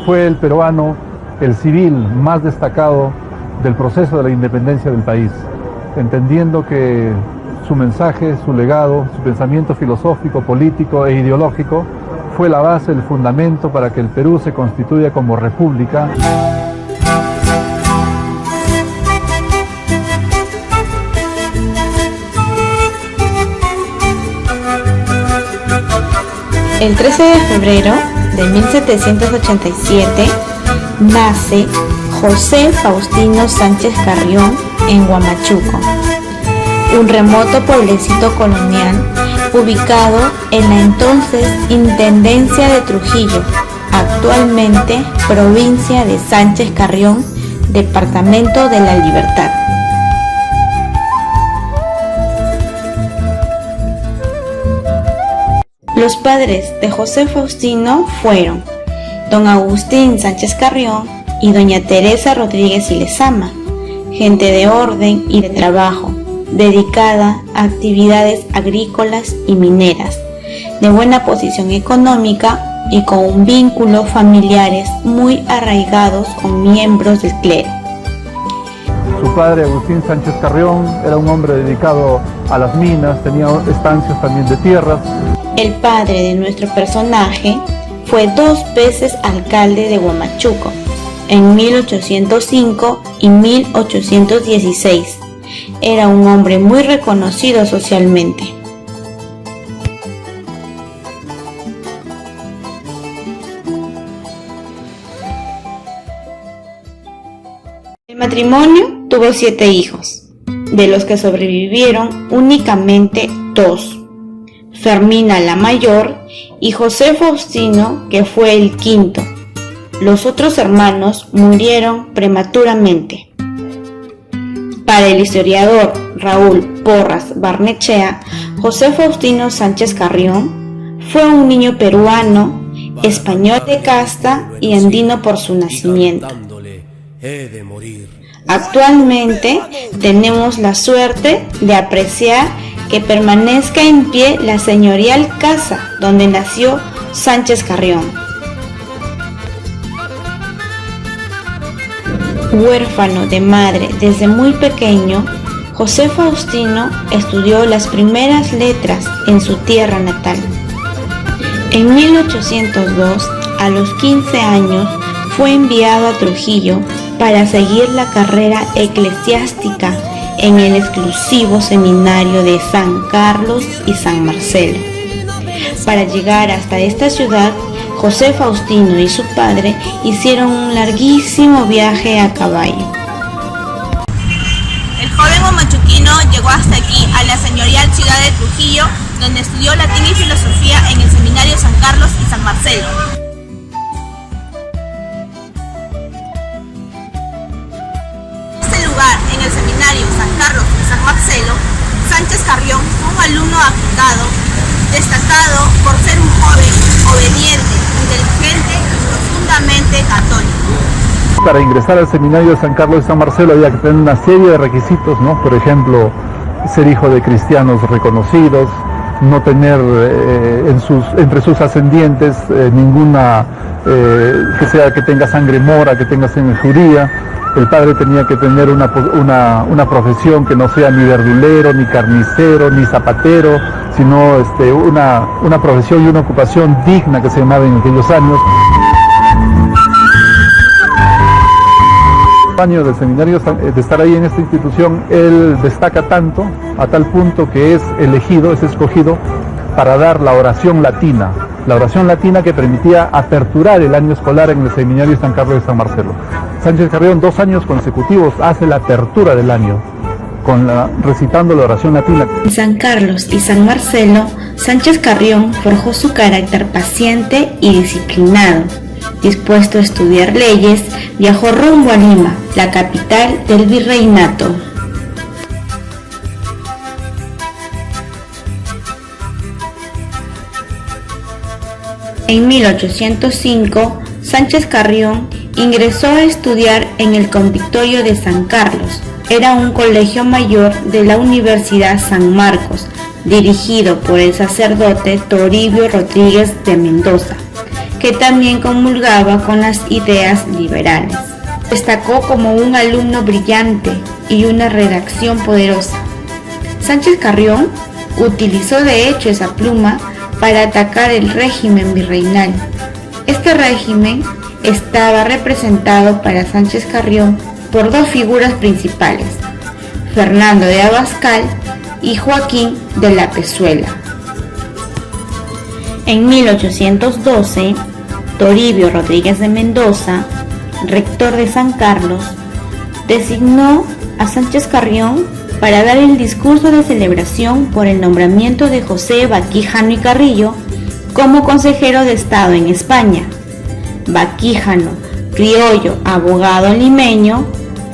fue el peruano, el civil más destacado del proceso de la independencia del país, entendiendo que su mensaje, su legado, su pensamiento filosófico, político e ideológico fue la base, el fundamento para que el Perú se constituya como república. El 13 de febrero de 1787 nace José Faustino Sánchez Carrión en Huamachuco, un remoto pueblecito colonial ubicado en la entonces Intendencia de Trujillo, actualmente provincia de Sánchez Carrión, Departamento de la Libertad. Los padres de José Faustino fueron don Agustín Sánchez Carrión y doña Teresa Rodríguez y Lezama, gente de orden y de trabajo, dedicada a actividades agrícolas y mineras, de buena posición económica y con vínculos familiares muy arraigados con miembros del clero. Su padre, Agustín Sánchez Carrión, era un hombre dedicado a las minas, tenía estancias también de tierras. El padre de nuestro personaje fue 2 veces alcalde de Huamachuco, en 1805 y 1816. Era un hombre muy reconocido socialmente. El matrimonio tuvo 7 hijos, de los que sobrevivieron únicamente 2. Fermina la mayor y José Faustino, que fue el quinto. Los otros hermanos murieron prematuramente. Para el historiador Raúl Porras Barnechea, José Faustino Sánchez Carrión fue un niño peruano, español de casta y andino por su nacimiento. Actualmente tenemos la suerte de apreciar que permanezca en pie la señorial casa donde nació Sánchez Carrión. Huérfano de madre desde muy pequeño, José Faustino estudió las primeras letras en su tierra natal. En 1802, a los 15 años, fue enviado a Trujillo para seguir la carrera eclesiástica en el exclusivo seminario de San Carlos y San Marcelo. Para llegar hasta esta ciudad, José Faustino y su padre hicieron un larguísimo viaje a caballo. El joven huamachuquino llegó hasta aquí, a la señorial ciudad de Trujillo, donde estudió latín y filosofía en el seminario San Carlos y San Marcelo. En el seminario San Carlos y San Marcelo, Sánchez Carrión fue un alumno aplicado, destacado por ser un joven obediente, inteligente y profundamente católico. Para ingresar al seminario de San Carlos y San Marcelo había que tener una serie de requisitos, ¿no? Por ejemplo, ser hijo de cristianos reconocidos, no tener entre sus ascendientes ninguna que tenga sangre mora, que tenga sangre judía. El padre tenía que tener una profesión que no sea ni verdulero, ni carnicero, ni zapatero, sino una profesión y una ocupación digna, que se llamaba en aquellos años. Año del seminario, de estar ahí en esta institución, él destaca tanto, a tal punto que es escogido para dar la oración latina que permitía aperturar el año escolar en el seminario San Carlos de San Marcelo. Sánchez Carrión 2 años consecutivos hace la apertura del año recitando la oración latina. En San Carlos y San Marcelo, Sánchez Carrión forjó su carácter paciente y disciplinado. Dispuesto a estudiar leyes, viajó rumbo a Lima, la capital del virreinato. En 1805, Sánchez Carrión ingresó a estudiar en el Convictorio de San Carlos. Era un colegio mayor de la Universidad San Marcos, dirigido por el sacerdote Toribio Rodríguez de Mendoza, que también comulgaba con las ideas liberales. Destacó como un alumno brillante y una redacción poderosa. Sánchez Carrión utilizó de hecho esa pluma para atacar el régimen virreinal. Este régimen estaba representado para Sánchez Carrión por dos figuras principales, Fernando de Abascal y Joaquín de la Pezuela. En 1812, Toribio Rodríguez de Mendoza, rector de San Carlos, designó a Sánchez Carrión para dar el discurso de celebración por el nombramiento de José Baquijano y Carrillo como consejero de Estado en España. Baquijano, criollo, abogado limeño,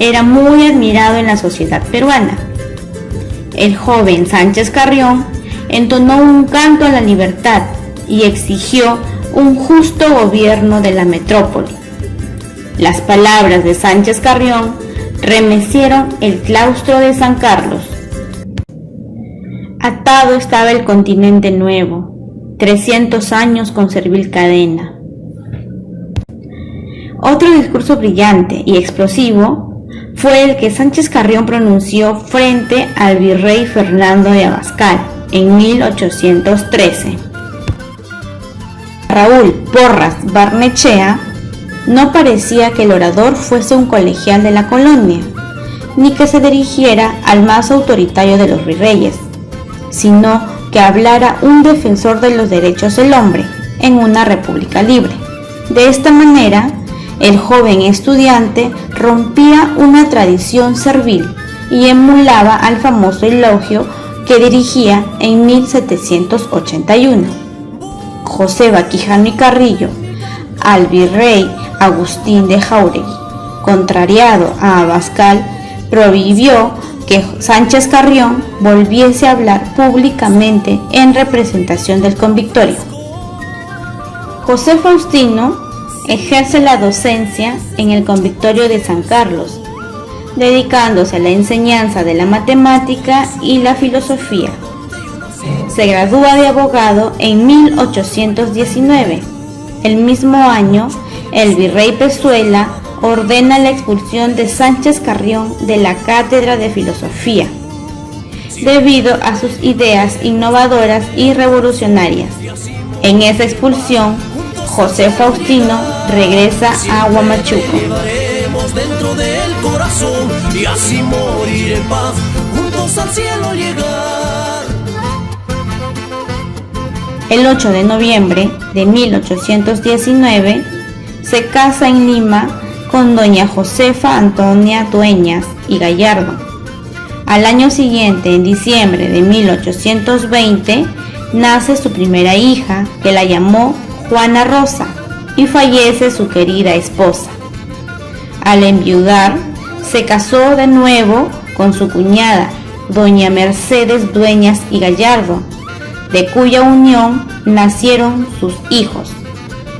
era muy admirado en la sociedad peruana. El joven Sánchez Carrión entonó un canto a la libertad y exigió un justo gobierno de la metrópoli. Las palabras de Sánchez Carrión remecieron el claustro de San Carlos. Atado estaba el continente nuevo, 300 años con servil cadena. Otro discurso brillante y explosivo fue el que Sánchez Carrión pronunció frente al virrey Fernando de Abascal en 1813. Raúl Porras Barnechea no parecía que el orador fuese un colegial de la colonia, ni que se dirigiera al más autoritario de los virreyes, sino que hablara un defensor de los derechos del hombre en una república libre. De esta manera, el joven estudiante rompía una tradición servil y emulaba al famoso elogio que dirigía en 1781. José Baquijano y Carrillo al virrey Agustín de Jáuregui, contrariado a Abascal, prohibió que Sánchez Carrión volviese a hablar públicamente en representación del convictorio. José Faustino ejerce la docencia en el convictorio de San Carlos, dedicándose a la enseñanza de la matemática y la filosofía. Se gradúa de abogado en 1819. El mismo año, el virrey Pezuela ordena la expulsión de Sánchez Carrión de la cátedra de filosofía, debido a sus ideas innovadoras y revolucionarias. En esa expulsión, José Faustino regresa a Huamachuco. Dentro del corazón y así morir en paz, juntos al cielo llegar. El 8 de noviembre de 1819 se casa en Lima con doña Josefa Antonia Dueñas y Gallardo. Al año siguiente, en diciembre de 1820, nace su primera hija, que la llamó Juana Rosa, y fallece su querida esposa. Al enviudar, se casó de nuevo con su cuñada, doña Mercedes Dueñas y Gallardo, de cuya unión nacieron sus hijos,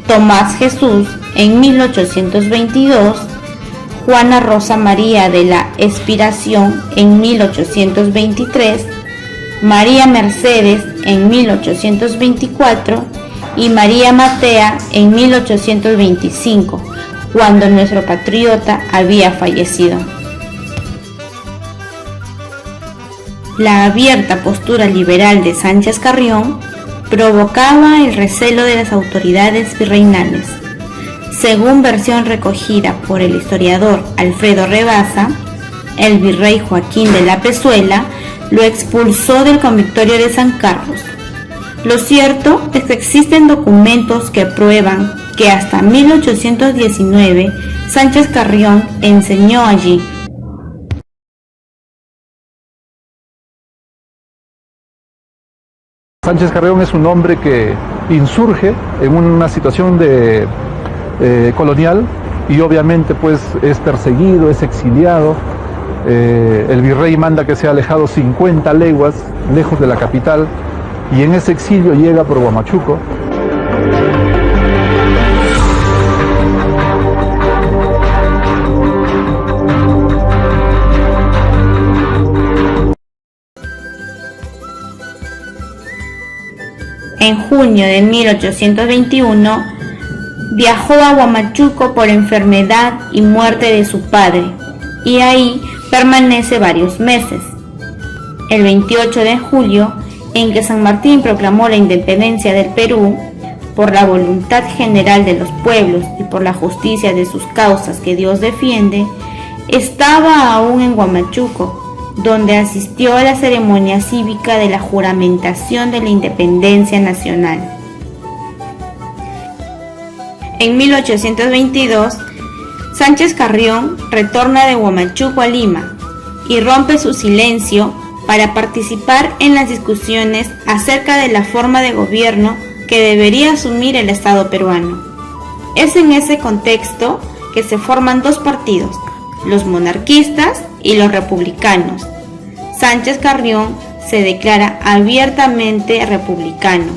Tomás Jesús en 1822, Juana Rosa María de la Expiración en 1823, María Mercedes en 1824 y María Matea en 1825, cuando nuestro patriota había fallecido. La abierta postura liberal de Sánchez Carrión provocaba el recelo de las autoridades virreinales. Según versión recogida por el historiador Alfredo Rebaza, el virrey Joaquín de la Pezuela lo expulsó del convictorio de San Carlos. Lo cierto es que existen documentos que prueban que hasta 1819 Sánchez Carrión enseñó allí. Sánchez Carrión es un hombre que insurge en una situación de colonial y obviamente pues es perseguido, es exiliado. El virrey manda que sea alejado 50 leguas lejos de la capital y en ese exilio llega por Huamachuco. En junio de 1821 viajó a Huamachuco por enfermedad y muerte de su padre, y ahí permanece varios meses. El 28 de julio, en que San Martín proclamó la independencia del Perú, por la voluntad general de los pueblos y por la justicia de sus causas que Dios defiende, estaba aún en Huamachuco, donde asistió a la ceremonia cívica de la juramentación de la independencia nacional. En 1822, Sánchez Carrión retorna de Huamachuco a Lima y rompe su silencio para participar en las discusiones acerca de la forma de gobierno que debería asumir el Estado peruano. Es en ese contexto que se forman dos partidos, los monarquistas y los republicanos. Sánchez Carrión se declara abiertamente republicano,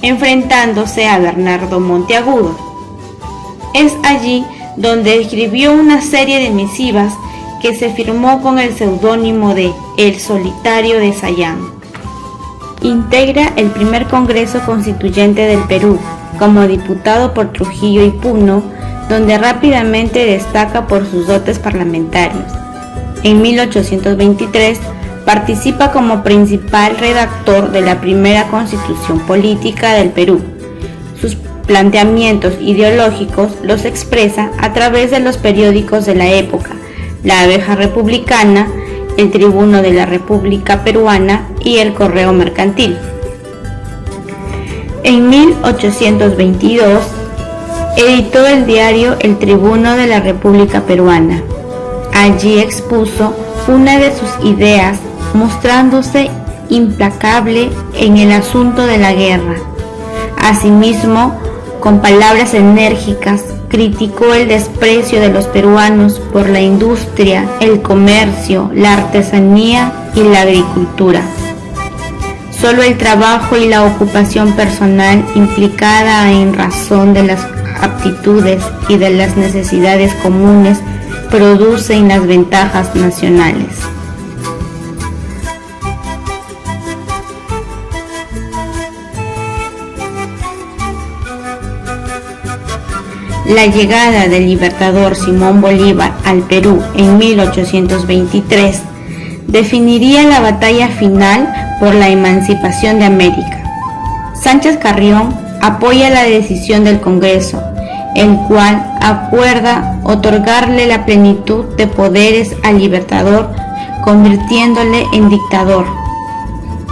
enfrentándose a Bernardo Monteagudo. Es allí donde escribió una serie de misivas que se firmó con el seudónimo de El Solitario de Sayán. Integra el primer Congreso Constituyente del Perú como diputado por Trujillo y Puno, donde rápidamente destaca por sus dotes parlamentarios. En 1823 participa como principal redactor de la primera Constitución Política del Perú. Sus planteamientos ideológicos los expresa a través de los periódicos de la época, La Abeja Republicana, El Tribuno de la República Peruana y El Correo Mercantil. En 1822 editó el diario El Tribuno de la República Peruana. Allí expuso una de sus ideas, mostrándose implacable en el asunto de la guerra. Asimismo, con palabras enérgicas, criticó el desprecio de los peruanos por la industria, el comercio, la artesanía y la agricultura. Solo el trabajo y la ocupación personal implicada en razón de las aptitudes y de las necesidades comunes producen las ventajas nacionales. La llegada del libertador Simón Bolívar al Perú en 1823 definiría la batalla final por la emancipación de América. Sánchez Carrión apoya la decisión del Congreso, el cual acuerda otorgarle la plenitud de poderes al libertador, convirtiéndole en dictador.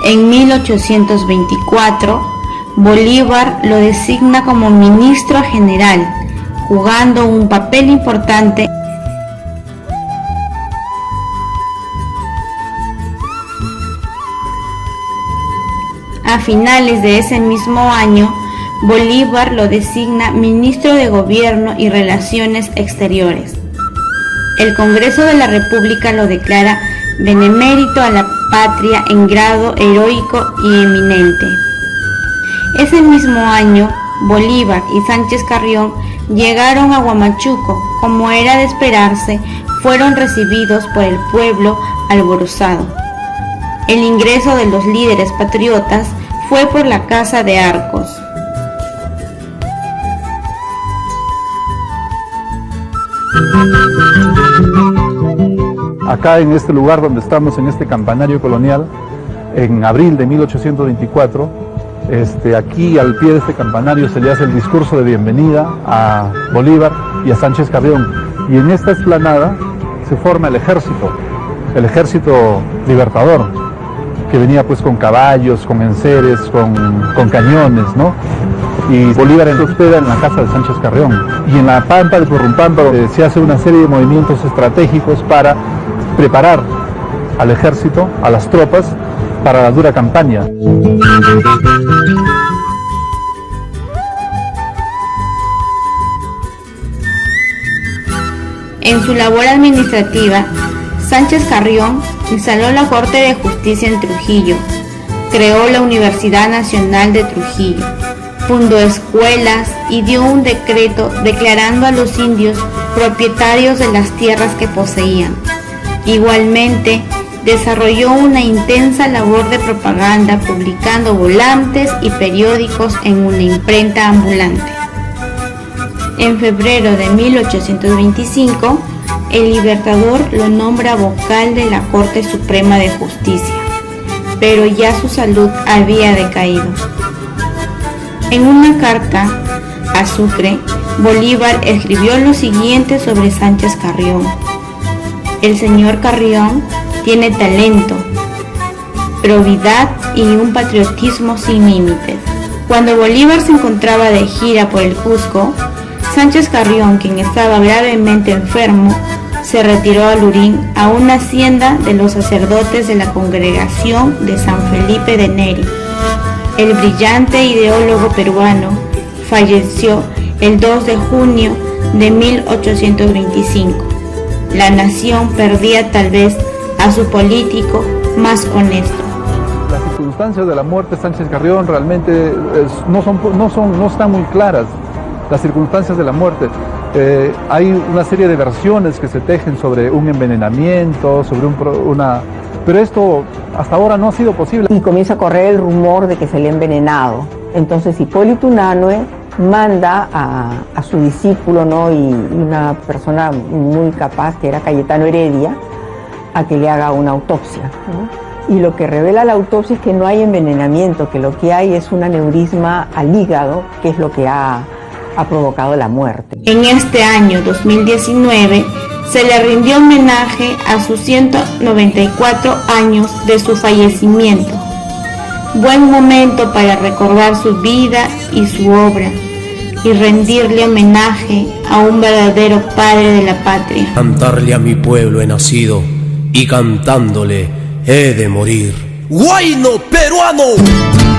En 1824, Bolívar lo designa como ministro general, jugando un papel importante. A finales de ese mismo año, Bolívar lo designa ministro de Gobierno y Relaciones Exteriores. El Congreso de la República lo declara benemérito a la patria en grado heroico y eminente. Ese mismo año, Bolívar y Sánchez Carrión llegaron a Huamachuco. Como era de esperarse, fueron recibidos por el pueblo alborozado. El ingreso de los líderes patriotas fue por la Casa de Arcos. Acá en este lugar donde estamos, en este campanario colonial, en abril de 1824, aquí al pie de este campanario se le hace el discurso de bienvenida a Bolívar y a Sánchez Carrión. Y en esta explanada se forma el ejército libertador, que venía pues con caballos, con enseres, con cañones, ¿no? Y Bolívar se hospeda en la casa de Sánchez Carrión. Y en la pampa de Currumpampa se hace una serie de movimientos estratégicos para preparar al ejército, a las tropas, para la dura campaña. En su labor administrativa, Sánchez Carrión instaló la Corte de Justicia en Trujillo, creó la Universidad Nacional de Trujillo, fundó escuelas y dio un decreto declarando a los indios propietarios de las tierras que poseían. Igualmente, desarrolló una intensa labor de propaganda publicando volantes y periódicos en una imprenta ambulante. En febrero de 1825, el Libertador lo nombra vocal de la Corte Suprema de Justicia, pero ya su salud había decaído. En una carta a Sucre, Bolívar escribió lo siguiente sobre Sánchez Carrión: el señor Carrión tiene talento, probidad y un patriotismo sin límites. Cuando Bolívar se encontraba de gira por el Cusco, Sánchez Carrión, quien estaba gravemente enfermo, se retiró a Lurín, a una hacienda de los sacerdotes de la congregación de San Felipe de Neri. El brillante ideólogo peruano falleció el 2 de junio de 1825. La nación perdía tal vez a su político más honesto. Las circunstancias de la muerte de Sánchez Carrión realmente no están muy claras. Las circunstancias de la muerte. Hay una serie de versiones que se tejen sobre un envenenamiento, sobre pero esto hasta ahora no ha sido posible. Y comienza a correr el rumor de que se le ha envenenado. Entonces Hipólito Unanue manda a su discípulo, ¿no? y una persona muy capaz, que era Cayetano Heredia, a que le haga una autopsia, ¿no? Y lo que revela la autopsia es que no hay envenenamiento, que lo que hay es un aneurisma al hígado, que es lo que ha provocado la muerte. En este año 2019 se le rindió homenaje a sus 194 años de su fallecimiento. Buen momento para recordar su vida y su obra y rendirle homenaje a un verdadero padre de la patria. Cantarle a mi pueblo he nacido y cantándole he de morir. ¡Huayno peruano!